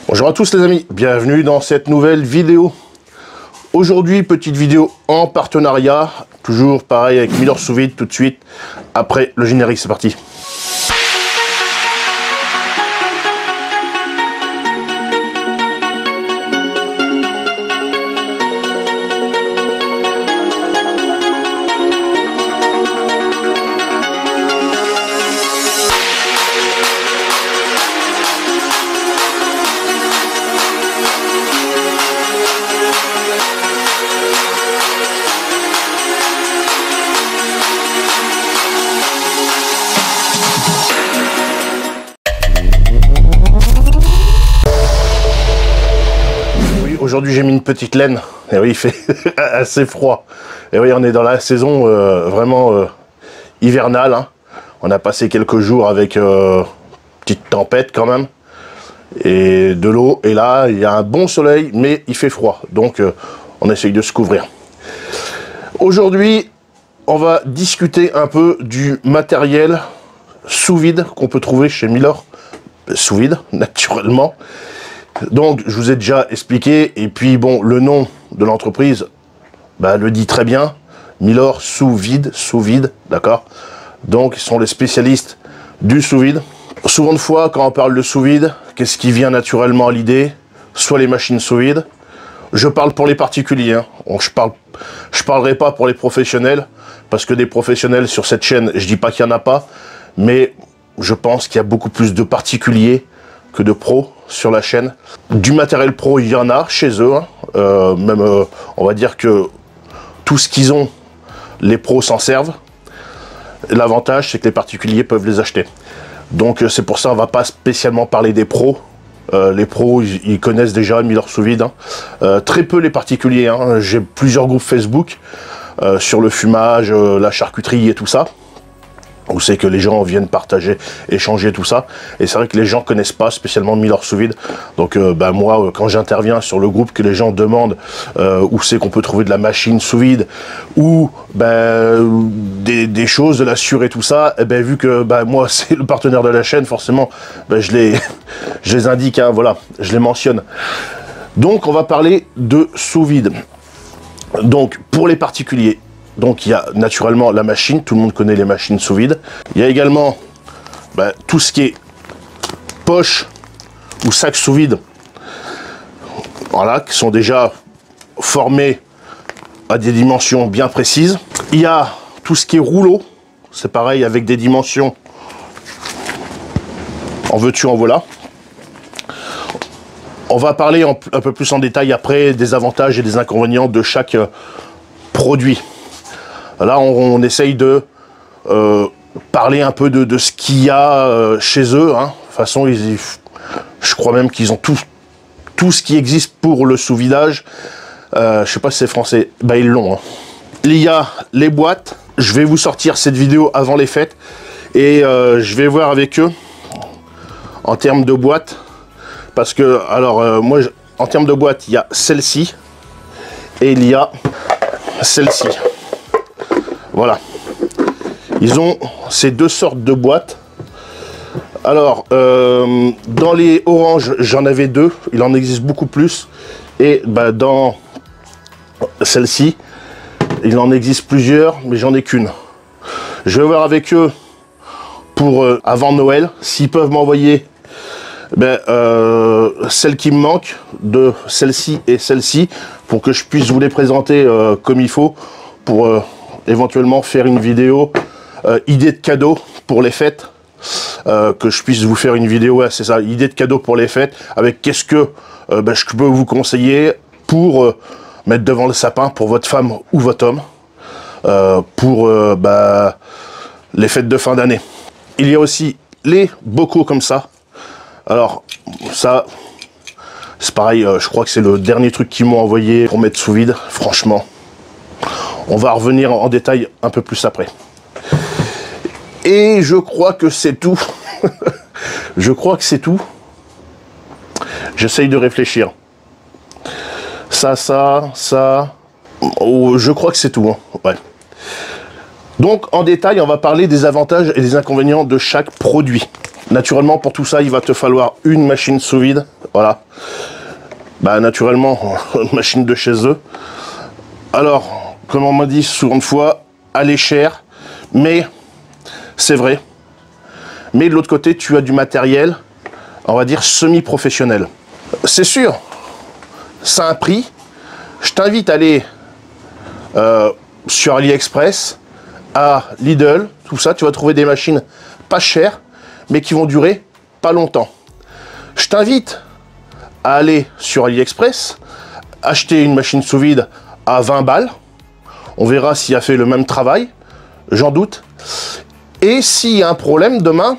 Bonjour à tous les amis, bienvenue dans cette nouvelle vidéo. Aujourd'hui, petite vidéo en partenariat, toujours pareil avec Miller Sous Vide tout de suite. Après le générique, c'est parti. Aujourd'hui j'ai mis une petite laine, et oui il fait assez froid, et oui on est dans la saison vraiment hivernale, hein. On a passé quelques jours avec petite tempête quand même, et de l'eau, et là il y a un bon soleil mais il fait froid, donc on essaye de se couvrir. Aujourd'hui on va discuter un peu du matériel sous vide qu'on peut trouver chez Miller Sous Vide naturellement. Donc, je vous ai déjà expliqué, et puis bon, le nom de l'entreprise le dit très bien, Miller Sous Vide, d'accord. Donc, ils sont les spécialistes du sous vide. Souvent de fois, quand on parle de sous vide, qu'est-ce qui vient naturellement à l'idée? Soit les machines sous vide. Je parle pour les particuliers, hein. Je parlerai pas pour les professionnels, parce que des professionnels sur cette chaîne, je dis pas qu'il y en a pas, mais je pense qu'il y a beaucoup plus de particuliers que de pros sur la chaîne. Du matériel pro, il y en a chez eux, hein. On va dire que tout ce qu'ils ont, les pros s'en servent. L'avantage, c'est que les particuliers peuvent les acheter. Donc c'est pour ça on va pas spécialement parler des pros. Les pros, ils connaissent déjà Miller Sous Vide, hein. Très peu les particuliers, hein. J'ai plusieurs groupes Facebook sur le fumage, la charcuterie et tout ça, où c'est que les gens viennent partager, échanger tout ça. Et c'est vrai que les gens connaissent pas spécialement Miller Sous Vide. Donc moi, quand j'interviens sur le groupe, que les gens demandent où c'est qu'on peut trouver de la machine sous vide, ou des choses, de la sûre et tout ça, et vu que moi c'est le partenaire de la chaîne, forcément je les indique, hein, voilà, je les mentionne. Donc on va parler de sous vide. Donc pour les particuliers, donc il y a naturellement la machine, tout le monde connaît les machines sous vide. Il y a également tout ce qui est poche ou sac sous vide, voilà, qui sont déjà formés à des dimensions bien précises. Il y a tout ce qui est rouleau, c'est pareil avec des dimensions en veux-tu en voilà. On va parler un peu plus en détail après des avantages et des inconvénients de chaque produit. Là, on essaye de parler un peu de ce qu'il y a chez eux, hein. De toute façon, je crois même qu'ils ont tout ce qui existe pour le sous-vidage. Je sais pas si c'est français. Ils l'ont, hein. Il y a les boîtes. Je vais vous sortir cette vidéo avant les fêtes. Et je vais voir avec eux en termes de boîtes. Parce que, alors, moi, en termes de boîte, il y a celle-ci. Et il y a celle-ci. Voilà, ils ont ces deux sortes de boîtes. Alors, dans les oranges, j'en avais deux, il en existe beaucoup plus. Et dans celle-ci, il en existe plusieurs, mais j'en ai qu'une. Je vais voir avec eux pour avant Noël, s'ils peuvent m'envoyer celle qui me manque, de celle-ci et celle-ci, pour que je puisse vous les présenter comme il faut, pour éventuellement faire une vidéo idée de cadeau pour les fêtes, que je puisse vous faire une vidéo, c'est ça, idée de cadeau pour les fêtes, avec qu'est-ce que je peux vous conseiller pour mettre devant le sapin pour votre femme ou votre homme, pour les fêtes de fin d'année. Il y a aussi les bocaux comme ça. Alors ça, c'est pareil, je crois que c'est le dernier truc qu'ils m'ont envoyé pour mettre sous vide, franchement. On va revenir en détail un peu plus après. Et je crois que c'est tout. Je crois que c'est tout. J'essaye de réfléchir. Ça. Oh, je crois que c'est tout, hein. Ouais. Donc, en détail, on va parler des avantages et des inconvénients de chaque produit. Naturellement, pour tout ça, il va te falloir une machine sous vide. Voilà. Bah, naturellement, une machine de chez eux. Alors, comme on m'a dit souvent de fois, elle est chère, mais c'est vrai. Mais de l'autre côté, tu as du matériel, on va dire semi-professionnel. C'est sûr, ça a un prix. Je t'invite à aller sur AliExpress, à Lidl, tout ça. Tu vas trouver des machines pas chères, mais qui vont durer pas longtemps. Je t'invite à aller sur AliExpress, acheter une machine sous vide à 20 balles. On verra s'il a fait le même travail, j'en doute. Et s'il y a un problème demain,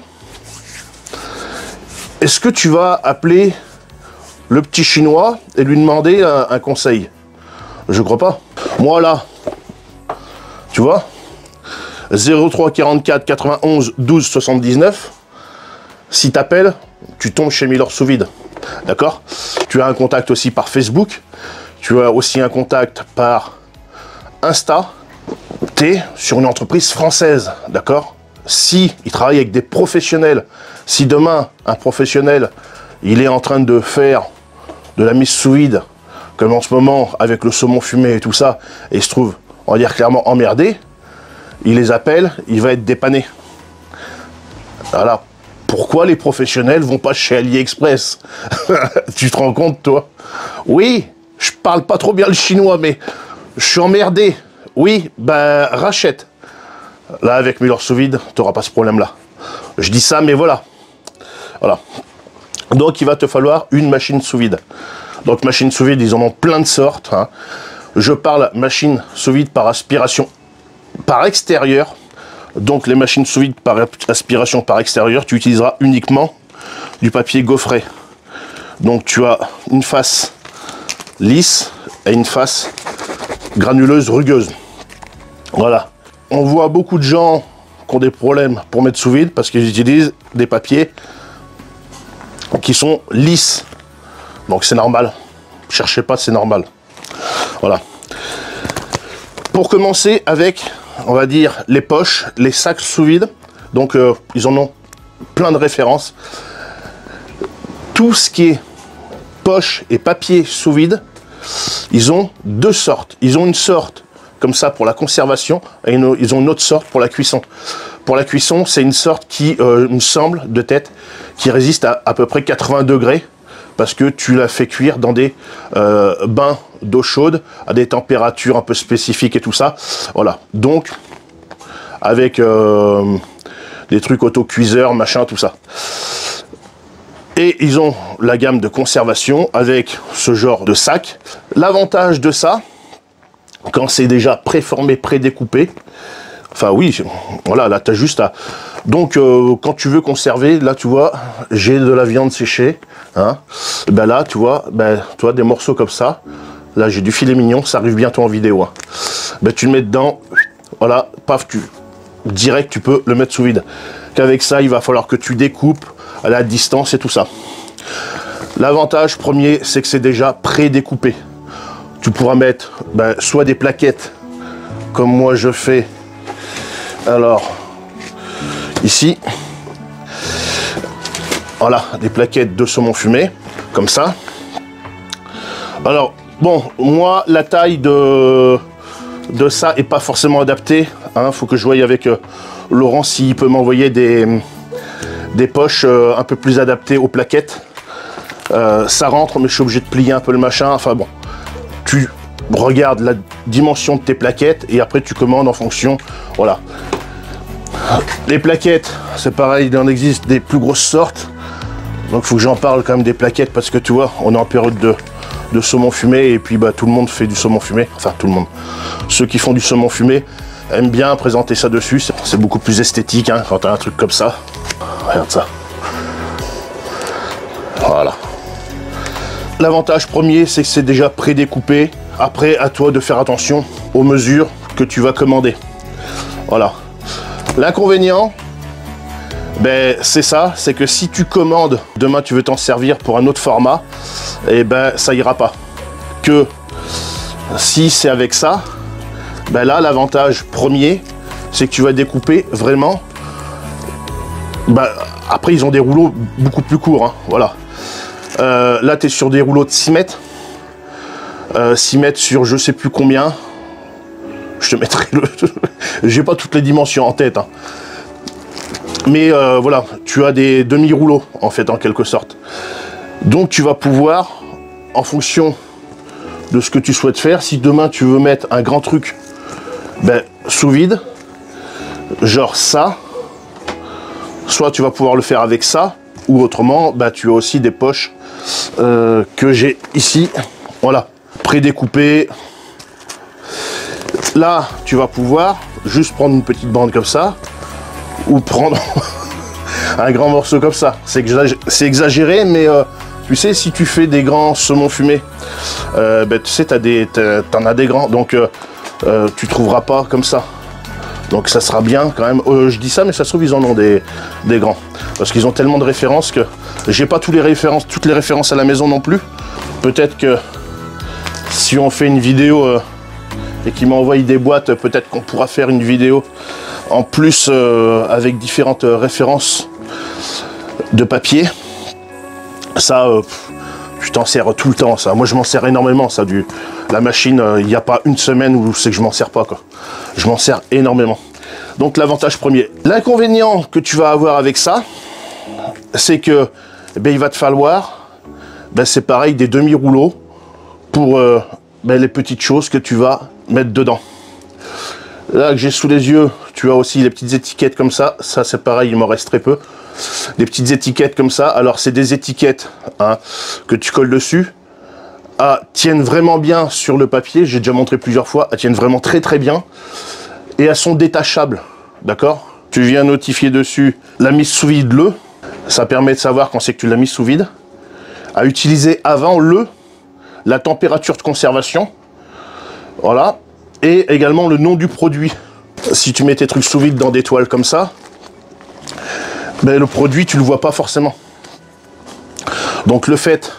est-ce que tu vas appeler le petit chinois et lui demander un conseil? Je crois pas. Moi là, tu vois, 03 44 91 12 79, si tu appelles, tu tombes chez Milor Sous Vide. D'accord? Tu as un contact aussi par Facebook, tu as aussi un contact par Insta. Tu es sur une entreprise française, d'accord? Si il travaille avec des professionnels, si demain un professionnel il est en train de faire de la mise sous vide, comme en ce moment avec le saumon fumé et tout ça, et il se trouve, on va dire clairement emmerdé, il les appelle, il va être dépanné. Voilà. Pourquoi les professionnels vont pas chez AliExpress? Tu te rends compte, toi? Oui, je parle pas trop bien le chinois, mais je suis emmerdé. Oui, ben rachète. Là, avec Milor Sous Vide, tu n'auras pas ce problème-là. Je dis ça, mais voilà. Voilà. Donc, il va te falloir une machine sous vide. Donc, machine sous vide, ils en ont plein de sortes. Hein. Je parle machine sous vide par aspiration par extérieur. Donc, les machines sous vide par aspiration par extérieur, tu utiliseras uniquement du papier gaufré. Donc, tu as une face lisse et une face granuleuse, rugueuse. Voilà. On voit beaucoup de gens qui ont des problèmes pour mettre sous vide parce qu'ils utilisent des papiers qui sont lisses. Donc c'est normal. Cherchez pas, c'est normal. Voilà. Pour commencer avec, on va dire, les poches, les sacs sous vide. Donc ils en ont plein de références. Tout ce qui est poche et papier sous vide, ils ont deux sortes. Ils ont une sorte comme ça pour la conservation, et ils ont une autre sorte pour la cuisson. Pour la cuisson, c'est une sorte qui, il me semble, de tête, qui résiste à peu près 80 degrés, parce que tu la fais cuire dans des bains d'eau chaude, à des températures un peu spécifiques et tout ça. Voilà, donc, avec des trucs auto-cuiseurs, machin, tout ça. Et ils ont la gamme de conservation avec ce genre de sac. L'avantage de ça, quand c'est déjà préformé, prédécoupé, enfin oui, voilà, là tu as juste à... Donc quand tu veux conserver, là tu vois, j'ai de la viande séchée, hein, ben là tu vois, des morceaux comme ça, là j'ai du filet mignon, ça arrive bientôt en vidéo, hein. Ben, tu le mets dedans, voilà, paf, direct tu peux le mettre sous vide. Qu'avec ça, il va falloir que tu découpes à la distance et tout ça. L'avantage premier, c'est que c'est déjà prédécoupé. Tu pourras mettre soit des plaquettes, comme moi je fais. Alors, ici, voilà, des plaquettes de saumon fumé, comme ça. Alors, bon, moi, la taille de ça est pas forcément adaptée. Hein, faut que je voie avec Laurent s'il peut m'envoyer des poches un peu plus adaptées aux plaquettes. Ça rentre, mais je suis obligé de plier un peu le machin. Enfin bon. Tu regardes la dimension de tes plaquettes et après tu commandes en fonction. Voilà. Les plaquettes, c'est pareil, il en existe des plus grosses sortes. Donc il faut que j'en parle quand même des plaquettes parce que tu vois, on est en période de saumon fumé et puis tout le monde fait du saumon fumé. Enfin tout le monde. Ceux qui font du saumon fumé aiment bien présenter ça dessus. C'est beaucoup plus esthétique hein, quand tu as un truc comme ça. Regarde ça. Voilà. L'avantage premier, c'est que c'est déjà prédécoupé. Après, à toi de faire attention aux mesures que tu vas commander. Voilà. L'inconvénient, c'est ça, c'est que si tu commandes, demain tu veux t'en servir pour un autre format, et ça ira pas. Que si c'est avec ça, là l'avantage premier, c'est que tu vas découper vraiment Après, ils ont des rouleaux beaucoup plus courts, hein, voilà. Là, tu es sur des rouleaux de 6 mètres. 6 mètres sur je sais plus combien. Je te mettrai le... J'ai pas toutes les dimensions en tête, hein. Mais voilà, tu as des demi-rouleaux, en fait, en quelque sorte. Donc, tu vas pouvoir, en fonction de ce que tu souhaites faire, si demain, tu veux mettre un grand truc, ben, sous vide, genre ça, soit tu vas pouvoir le faire avec ça, ou autrement, ben, tu as aussi des poches que j'ai ici, voilà, prédécoupées. Là, tu vas pouvoir juste prendre une petite bande comme ça, ou prendre un grand morceau comme ça. C'est exagéré, mais tu sais, si tu fais des grands saumons fumés, ben, tu sais, t'en as des grands, donc tu trouveras pas comme ça. Donc ça sera bien quand même. Je dis ça, mais ça se trouve, ils en ont des grands. Parce qu'ils ont tellement de références que j'ai pas toutes les références à la maison non plus. Peut-être que si on fait une vidéo et qu'ils m'envoient des boîtes, peut-être qu'on pourra faire une vidéo en plus avec différentes références de papier. Ça, je t'en sers tout le temps, ça. Moi, je m'en sers énormément, ça. La machine, il n'y a pas une semaine où c'est que je m'en sers pas, quoi. Je m'en sers énormément. Donc, l'avantage premier. L'inconvénient que tu vas avoir avec ça, c'est que, eh bien, il va te falloir, ben, c'est pareil, des demi-rouleaux pour ben, les petites choses que tu vas mettre dedans. Là, que j'ai sous les yeux, tu as aussi les petites étiquettes comme ça. Ça, c'est pareil, il m'en reste très peu. Des petites étiquettes comme ça. Alors, c'est des étiquettes, hein, que tu colles dessus. Tiennent vraiment bien sur le papier. J'ai déjà montré plusieurs fois. Elles tiennent vraiment très très bien. Et elles sont détachables. D'accord? Tu viens notifier dessus la mise sous vide, ça permet de savoir quand c'est que tu l'as mis sous vide. À utiliser avant la température de conservation. Voilà. Et également le nom du produit. Si tu mets tes trucs sous vide dans des toiles comme ça, ben, le produit, tu le vois pas forcément. Donc le fait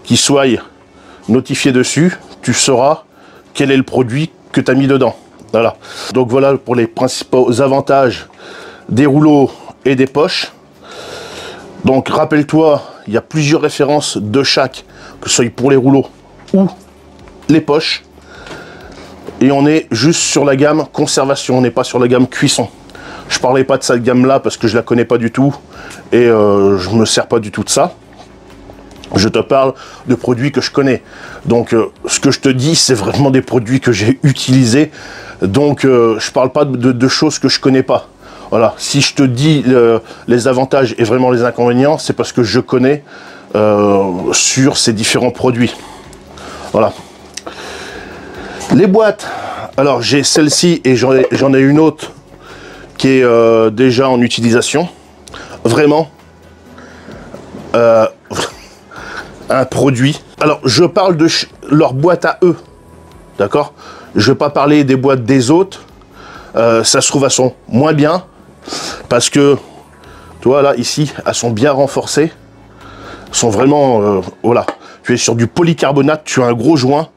qu'il soit notifié dessus, tu sauras quel est le produit que tu as mis dedans. Voilà. Donc voilà pour les principaux avantages des rouleaux et des poches. Donc rappelle-toi, il y a plusieurs références de chaque, que ce soit pour les rouleaux ou les poches. Et on est juste sur la gamme conservation, on n'est pas sur la gamme cuisson. Je parlais pas de cette gamme-là parce que je la connais pas du tout et je me sers pas du tout de ça. Je te parle de produits que je connais. Donc ce que je te dis, c'est vraiment des produits que j'ai utilisés. Donc je parle pas de choses que je connais pas. Voilà. Si je te dis les avantages et vraiment les inconvénients, c'est parce que je connais sur ces différents produits. Voilà. Les boîtes, alors j'ai celle-ci et j'en ai une autre qui est déjà en utilisation. Vraiment, un produit. Alors je parle de leur boîte à eux, d'accord? Je ne vais pas parler des boîtes des autres. Ça se trouve, elles sont moins bien parce que, tu vois là, ici, elles sont bien renforcées. Elles sont vraiment, voilà. Tu es sur du polycarbonate, tu as un gros joint.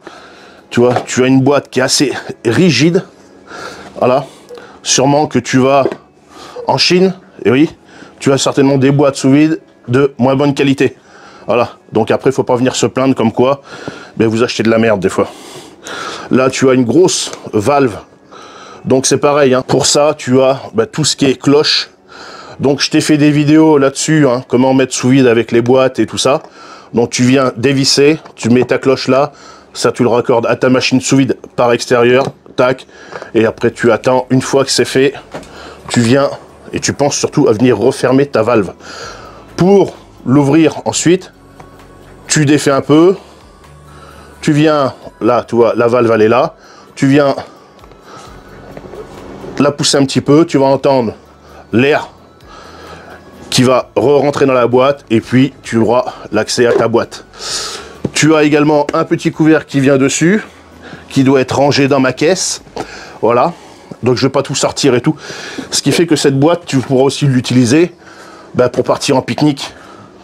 Tu vois, tu as une boîte qui est assez rigide. Voilà. Sûrement que tu vas en Chine. Et oui, tu as certainement des boîtes sous vide de moins bonne qualité. Voilà. Donc après, il ne faut pas venir se plaindre comme quoi ben, vous achetez de la merde des fois. Là, tu as une grosse valve. Donc c'est pareil. Hein. Pour ça, tu as ben, tout ce qui est cloche. Donc je t'ai fait des vidéos là-dessus. Hein, comment mettre sous vide avec les boîtes et tout ça. Donc tu viens dévisser. Tu mets ta cloche là. Ça, tu le raccordes à ta machine sous vide par extérieur, tac. Et après, tu attends. Une fois que c'est fait, tu viens et tu penses surtout à venir refermer ta valve. Pour l'ouvrir ensuite, tu défais un peu. Tu viens, là, tu vois, la valve, elle est là. Tu viens la pousser un petit peu. Tu vas entendre l'air qui va re-rentrer dans la boîte. Et puis, tu auras l'accès à ta boîte. Tu as également un petit couvercle qui vient dessus, qui doit être rangé dans ma caisse. Voilà. Donc je ne vais pas tout sortir et tout. Ce qui fait que cette boîte, tu pourras aussi l'utiliser ben, pour partir en pique-nique.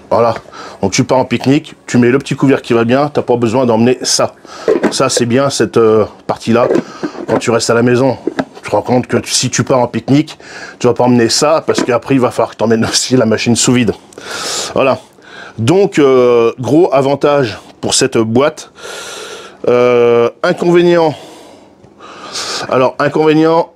Voilà. Donc tu pars en pique-nique, tu mets le petit couvercle qui va bien, tu n'as pas besoin d'emmener ça. Ça c'est bien cette partie-là. Quand tu restes à la maison, tu te rends compte que si tu pars en pique-nique, tu vas pas emmener ça, parce qu'après, il va falloir que tu emmènes aussi la machine sous vide. Voilà. Donc, gros avantage pour cette boîte. Inconvénient. Alors, inconvénient,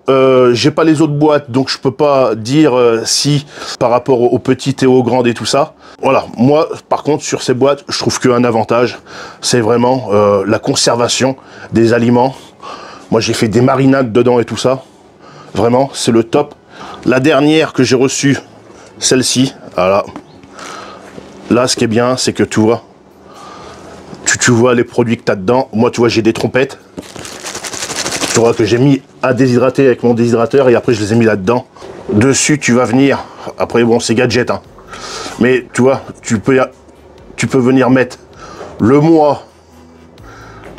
j'ai pas les autres boîtes, donc je peux pas dire si par rapport aux petites et aux grandes et tout ça. Voilà, moi, par contre, sur ces boîtes, je trouve qu'un avantage, c'est vraiment la conservation des aliments. Moi, j'ai fait des marinades dedans et tout ça. Vraiment, c'est le top. La dernière que j'ai reçue, celle-ci, voilà. Là, ce qui est bien, c'est que tu vois, tu vois les produits que tu as dedans. Moi, tu vois, j'ai des trompettes. Tu vois que j'ai mis à déshydrater avec mon déshydrateur et après je les ai mis là-dedans. Dessus, tu vas venir. Après, bon, c'est gadget, hein. Mais tu vois, tu peux venir mettre le mois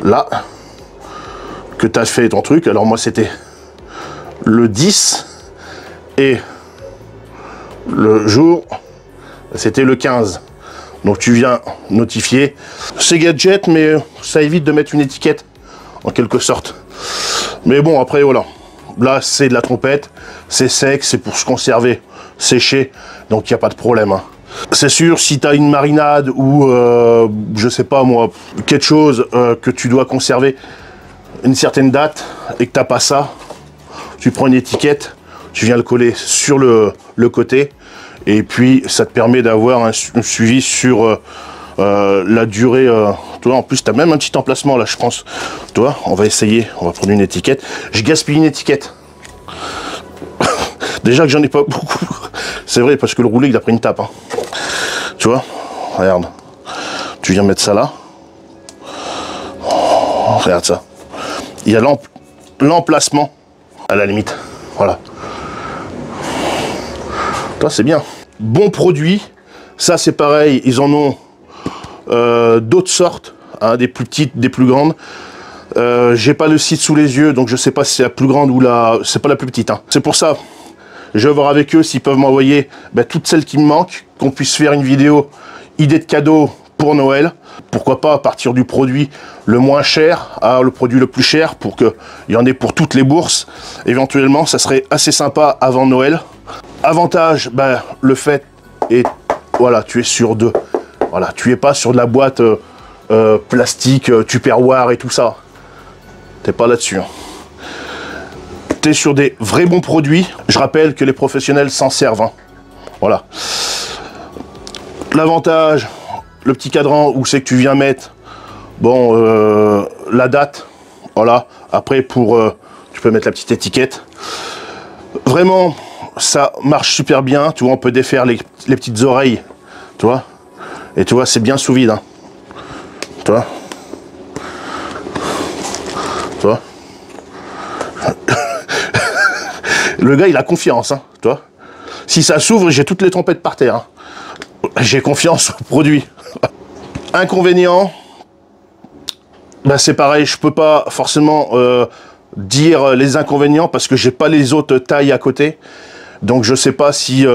là que tu as fait ton truc. Alors moi, c'était le 10 et le jour, c'était le 15. Donc tu viens notifier. C'est gadget, mais ça évite de mettre une étiquette en quelque sorte. Mais bon, après, voilà. Là, c'est de la trompette. C'est sec, c'est pour se conserver, sécher. Donc, il n'y a pas de problème. Hein. C'est sûr, si tu as une marinade ou, je sais pas moi, quelque chose que tu dois conserver une certaine date et que tu n'as pas ça, tu prends une étiquette, tu viens le coller sur le côté. Et puis, ça te permet d'avoir un suivi sur la durée. Tu vois, en plus, tu as même un petit emplacement là, je pense. Tu vois, on va essayer, on va prendre une étiquette. Je gaspille une étiquette. Déjà que j'en ai pas beaucoup. C'est vrai, parce que le roulé, il a pris une tape. Hein. Tu vois, regarde. Tu viens mettre ça là. Regarde ça. Il y a l'emplacement à la limite. Voilà. Toi, c'est bien. Bon produit. Ça, c'est pareil. Ils en ont d'autres sortes, hein, des plus petites, des plus grandes. J'ai pas le site sous les yeux, donc je sais pas si c'est la plus grande ou la... C'est pas la plus petite. Hein. C'est pour ça, je vais voir avec eux s'ils peuvent m'envoyer toutes celles qui me manquent, qu'on puisse faire une vidéo idée de cadeau pour Noël. Pourquoi pas à partir du produit le moins cher à le produit le plus cher, pour qu'il y en ait pour toutes les bourses. Éventuellement, ça serait assez sympa avant Noël. Avantage, le fait est, voilà, tu es sur deux. Voilà, tu es pas sur de la boîte plastique, Tupperware et tout ça. T'es pas là-dessus. Hein. Tu es sur des vrais bons produits. Je rappelle que les professionnels s'en servent. Hein. Voilà. L'avantage, le petit cadran où c'est que tu viens mettre, bon, la date. Voilà. Après, tu peux mettre la petite étiquette. Vraiment, ça marche super bien. Tu vois, on peut défaire les petites oreilles. Tu vois. Et tu vois, c'est bien sous vide. Hein. Tu vois. Tu vois. Le gars, il a confiance. Hein. Tu vois. Si ça s'ouvre, j'ai toutes les trompettes par terre. Hein. J'ai confiance au produit. Inconvénient, c'est pareil, je peux pas forcément dire les inconvénients parce que j'ai pas les autres tailles à côté. Donc je sais pas si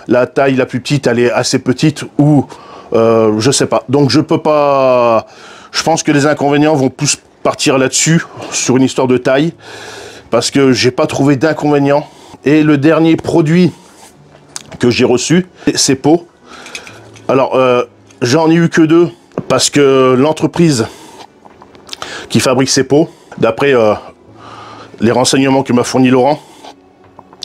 la taille la plus petite, elle est assez petite ou... je sais pas. Donc je peux pas... Je pense que les inconvénients vont plus partir là-dessus, sur une histoire de taille, parce que j'ai pas trouvé d'inconvénients. Et le dernier produit que j'ai reçu, c'est pots. Alors, j'en ai eu que deux, parce que l'entreprise qui fabrique ces pots, d'après les renseignements que m'a fourni Laurent,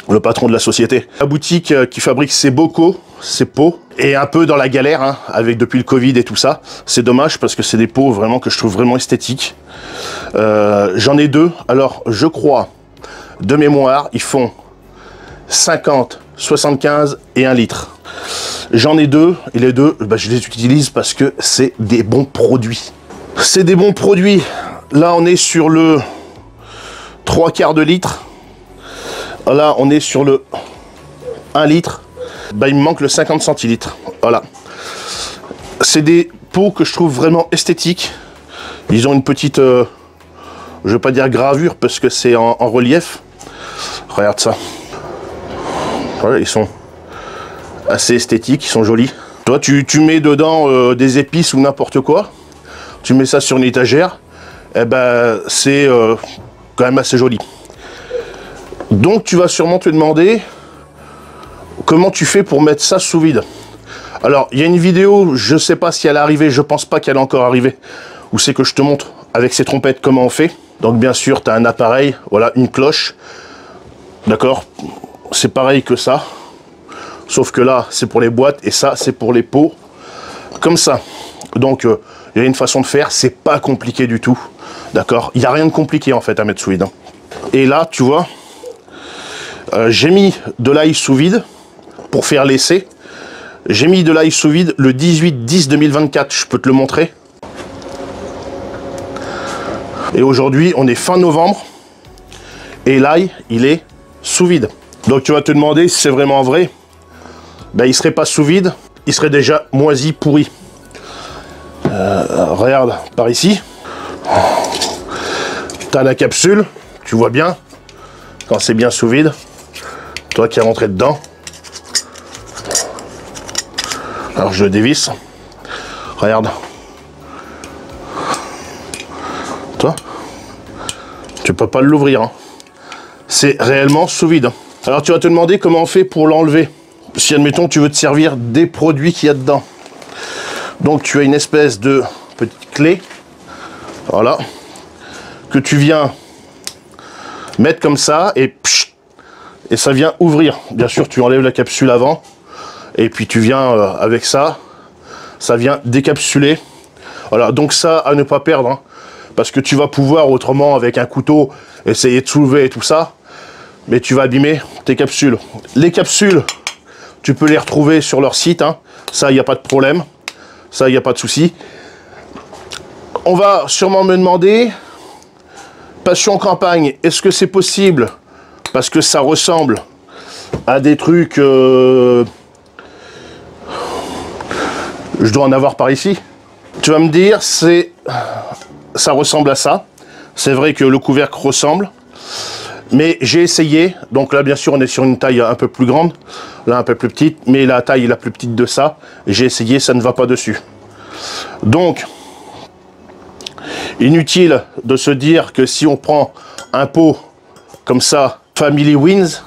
le patron de la société, la boutique qui fabrique ces bocaux, ces pots, est un peu dans la galère, hein, avec depuis le Covid et tout ça. C'est dommage parce que c'est des pots vraiment que je trouve vraiment esthétiques. J'en ai deux. Alors, je crois, de mémoire, ils font 50, 75 et 1 litre. J'en ai deux, et les deux, je les utilise parce que c'est des bons produits. C'est des bons produits. Là, on est sur le 3/4 de litre. Là, on est sur le 1 litre. Il me manque le 50 centilitres. Voilà. C'est des pots que je trouve vraiment esthétiques. Ils ont une petite, je ne vais pas dire gravure parce que c'est en relief. Regarde ça. Voilà, ils sont assez esthétiques, ils sont jolis. Toi, tu mets dedans des épices ou n'importe quoi. Tu mets ça sur une étagère. Eh ben, c'est quand même assez joli. Donc tu vas sûrement te demander comment tu fais pour mettre ça sous vide. Alors il y a une vidéo, je sais pas si elle est arrivée, je pense pas qu'elle est encore arrivée, où c'est que je te montre avec ces trompettes comment on fait. Donc bien sûr tu as un appareil, voilà, une cloche, d'accord, c'est pareil que ça, sauf que là c'est pour les boîtes et ça c'est pour les pots, comme ça. Donc il y a une façon de faire, c'est pas compliqué du tout, d'accord, il n'y a rien de compliqué en fait à mettre sous vide. Et là tu vois, j'ai mis de l'ail sous vide pour faire l'essai. J'ai mis de l'ail sous vide le 18-10-2024, je peux te le montrer. Et aujourd'hui, on est fin novembre et l'ail, il est sous vide. Donc tu vas te demander si c'est vraiment vrai. Ben, il serait pas sous vide, il serait déjà moisi, pourri. Regarde par ici. Tu as la capsule, tu vois bien quand c'est bien sous vide. Toi qui es rentré dedans. Alors je le dévisse. Regarde. Toi, tu peux pas l'ouvrir. Hein. C'est réellement sous vide. Alors tu vas te demander comment on fait pour l'enlever. Si admettons tu veux te servir des produits qu'il y a dedans. Donc tu as une espèce de petite clé. Voilà. Que tu viens mettre comme ça et ça vient ouvrir. Bien sûr tu enlèves la capsule avant. Et puis tu viens avec ça, ça vient décapsuler. Voilà, donc ça à ne pas perdre, hein, parce que tu vas pouvoir autrement avec un couteau essayer de soulever et tout ça, mais tu vas abîmer tes capsules. Les capsules, tu peux les retrouver sur leur site, hein, ça il n'y a pas de problème, ça il n'y a pas de souci. On va sûrement me demander, Passion Campagne, est-ce que c'est possible? Parce que ça ressemble à des trucs... je dois en avoir par ici. Tu vas me dire, ça ressemble à ça. C'est vrai que le couvercle ressemble. Mais j'ai essayé. Donc là, bien sûr, on est sur une taille un peu plus grande. Là, un peu plus petite. Mais la taille la plus petite de ça, j'ai essayé, ça ne va pas dessus. Donc, inutile de se dire que si on prend un pot comme ça, Family Wins,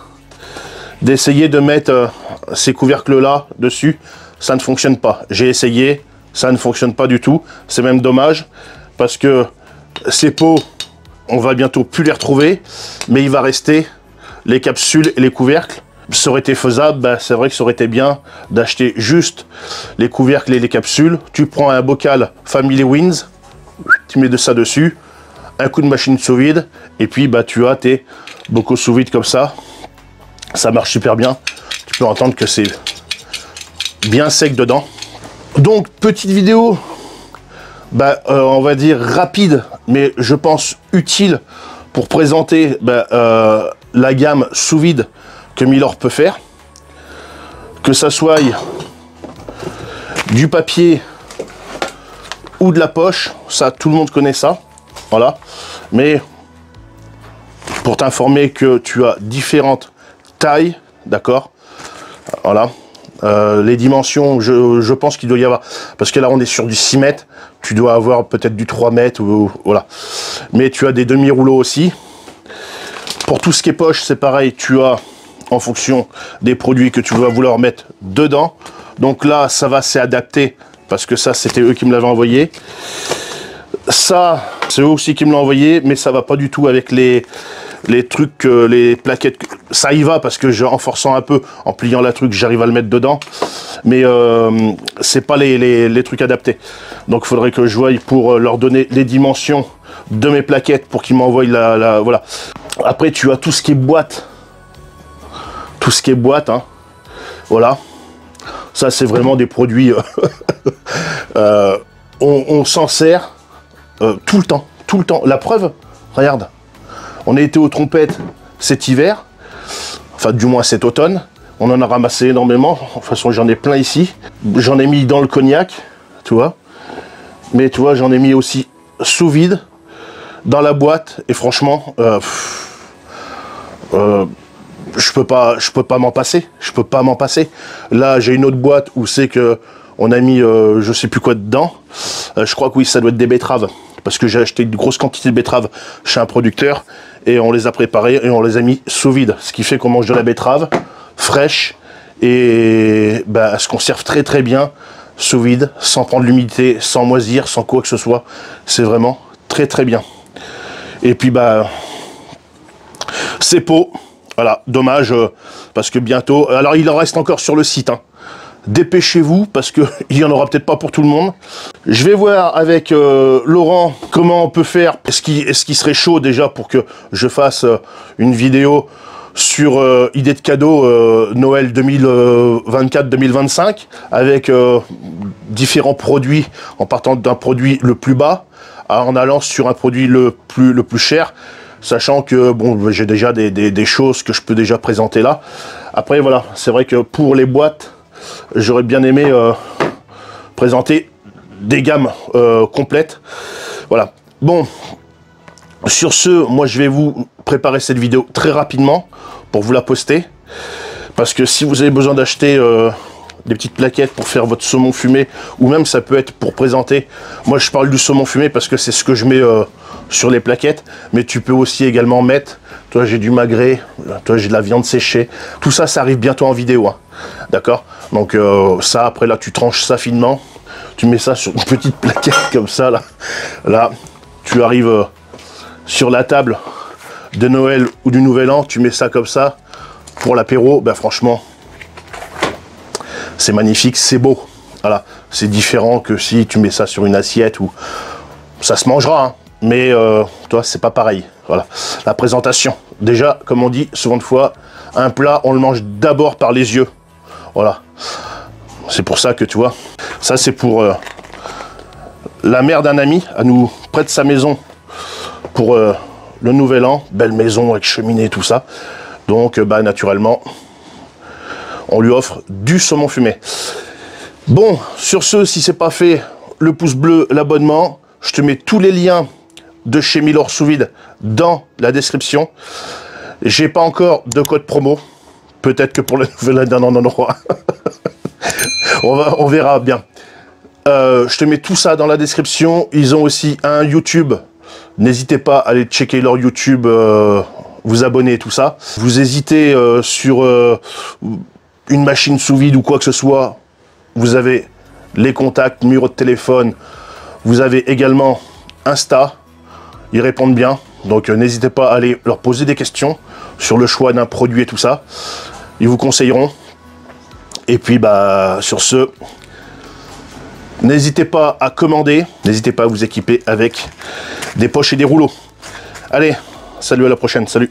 d'essayer de mettre ces couvercles-là dessus. Ça ne fonctionne pas. J'ai essayé, ça ne fonctionne pas du tout. C'est même dommage parce que ces pots, on va bientôt plus les retrouver, mais il va rester les capsules et les couvercles. Ça aurait été faisable, ben, c'est vrai que ça aurait été bien d'acheter juste les couvercles et les capsules. Tu prends un bocal Family Wins, tu mets de ça dessus, un coup de machine sous vide, et puis bah, tu as tes bocaux sous vide comme ça. Ça marche super bien. Tu peux entendre que c'est bien sec dedans. Donc petite vidéo, bah, on va dire rapide, mais je pense utile pour présenter la gamme sous vide que Milor peut faire. Que ça soit du papier ou de la poche, ça tout le monde connaît ça. Voilà. Mais pour t'informer que tu as différentes tailles, d'accord. Voilà. Les dimensions, je pense qu'il doit y avoir, parce que là on est sur du 6 mètres, tu dois avoir peut-être du 3 mètres, ou, voilà. Mais tu as des demi-rouleaux aussi. Pour tout ce qui est poche, c'est pareil, tu as, en fonction des produits que tu vas vouloir mettre dedans. Donc là, ça va s'adapter, parce que ça, c'était eux qui me l'avaient envoyé. Ça, c'est eux aussi qui me l'ont envoyé, mais ça va pas du tout avec les trucs, les plaquettes. Ça y va parce que en forçant un peu, en pliant la truc, j'arrive à le mettre dedans. Mais c'est pas les trucs adaptés. Donc il faudrait que je voie pour leur donner les dimensions de mes plaquettes pour qu'ils m'envoient voilà. Après tu as tout ce qui est boîte. Tout ce qui est boîte, hein. Voilà. Ça c'est vraiment des produits. On s'en sert tout le temps. Tout le temps. La preuve, regarde. On a été aux trompettes cet hiver, enfin du moins cet automne, on en a ramassé énormément, de toute façon j'en ai plein ici, j'en ai mis dans le cognac, tu vois, mais tu vois j'en ai mis aussi sous vide, dans la boîte, et franchement, je peux pas m'en passer, Là j'ai une autre boîte où c'est que on a mis je sais plus quoi dedans, je crois que oui ça doit être des betteraves, parce que j'ai acheté une grosse quantité de betteraves chez un producteur, et on les a préparés et on les a mis sous vide. Ce qui fait qu'on mange de la betterave fraîche et bah, elle se conserve très très bien sous vide, sans prendre l'humidité, sans moisir, sans quoi que ce soit. C'est vraiment très très bien. Et puis bah ces pots, voilà, dommage parce que bientôt, alors il en reste encore sur le site, hein. Dépêchez-vous parce que il y en aura peut-être pas pour tout le monde. Je vais voir avec Laurent comment on peut faire. Est-ce qu'il serait chaud déjà pour que je fasse une vidéo sur idée de cadeau Noël 2024-2025 avec différents produits en partant d'un produit le plus bas en allant sur un produit le plus cher, sachant que bon, j'ai déjà des choses que je peux déjà présenter là. Après voilà, c'est vrai que pour les boîtes, j'aurais bien aimé présenter des gammes complètes. Voilà. Bon, sur ce, moi je vais vous préparer cette vidéo très rapidement pour vous la poster. Parce que si vous avez besoin d'acheter des petites plaquettes pour faire votre saumon fumé, ou même ça peut être pour présenter. Moi je parle du saumon fumé parce que c'est ce que je mets sur les plaquettes. Mais tu peux aussi également mettre, toi j'ai du magret, toi j'ai de la viande séchée. Tout ça, ça arrive bientôt en vidéo. Hein. D'accord? Donc ça, après là, tu tranches ça finement. Tu mets ça sur une petite plaquette comme ça. Là tu arrives sur la table de Noël ou du Nouvel An. Tu mets ça comme ça pour l'apéro. Ben franchement, c'est magnifique, c'est beau. Voilà, c'est différent que si tu mets ça sur une assiette ou ça se mangera. Hein. Mais toi, c'est pas pareil. Voilà, la présentation. Déjà, comme on dit souvent de fois, un plat, on le mange d'abord par les yeux. Voilà. C'est pour ça que tu vois, ça c'est pour la mère d'un ami, à nous prête sa maison pour le Nouvel An. Belle maison avec cheminée, tout ça. Donc, bah, naturellement, on lui offre du saumon fumé. Bon, sur ce, si c'est pas fait, le pouce bleu, l'abonnement. Je te mets tous les liens de chez Milor Sous Vide dans la description. J'ai pas encore de code promo. Peut-être que pour le Nouvel An, on en aura. On verra bien. Je te mets tout ça dans la description. Ils ont aussi un YouTube. N'hésitez pas à aller checker leur YouTube, vous abonner et tout ça. Vous hésitez sur une machine sous vide ou quoi que ce soit, vous avez les contacts, numéro de téléphone. Vous avez également Insta. Ils répondent bien. Donc n'hésitez pas à aller leur poser des questions sur le choix d'un produit et tout ça. Ils vous conseilleront. Et puis bah sur ce, n'hésitez pas à commander, n'hésitez pas à vous équiper avec des poches et des rouleaux. Allez, salut, à la prochaine, salut.